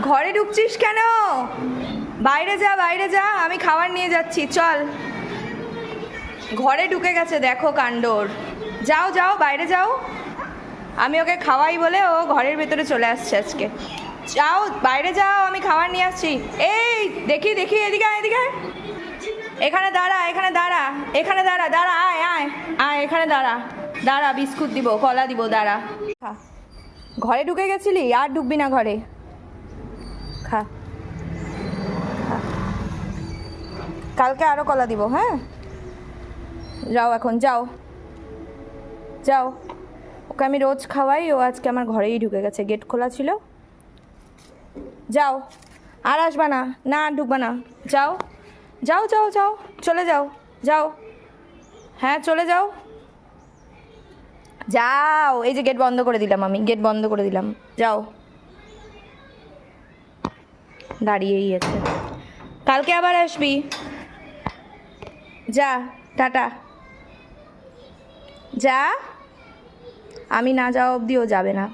ঘরে ঢুকছিস কেন? বাইরে যা, বাইরে যা, আমি খাবার নিয়ে যাচ্ছি, চল। ঘরে ঢুকে গেছে, দেখো কাণ্ডর। যাও যাও, বাইরে যাও। আমি ওকে খাওয়াই বলে ও ঘরের ভেতরে চলে আসছে আজকে। যাও বাইরে যাও, আমি খাবার নিয়ে আসছি। এই দেখি দেখি, এদিকে আয়, এদিকে আয়। এখানে দাঁড়া, এখানে দাঁড়া, এখানে দাঁড়া, দাঁড়া, আয় আয় আয়, এখানে দাঁড়া, দাঁড়া, বিস্কুট দিব, কলা দিব, দাঁড়া। খা। ঘরে ঢুকে গেছিলি, আর ঢুকবি না ঘরে। খা খা। কালকে আরও কলা দিব, হ্যাঁ? যাও এখন, যাও যাও। ওকে আমি রোজ খাওয়াই, ও আজকে আমার ঘরেই ঢুকে গেছে, গেট খোলা ছিল। যাও, আর আসবা না, না আর ঢুকবা না, যাও যাও যাও যাও, চলে যাও, যাও, হ্যাঁ চলে যাও, যাও। এই যে গেট বন্ধ করে দিলাম, আমি গেট বন্ধ করে দিলাম, যাও। দাঁড়িয়েই আছে, কালকে আবার আসবি। যা, টাটা, যা। আমি না যাওয়া অবধি ও যাবে না।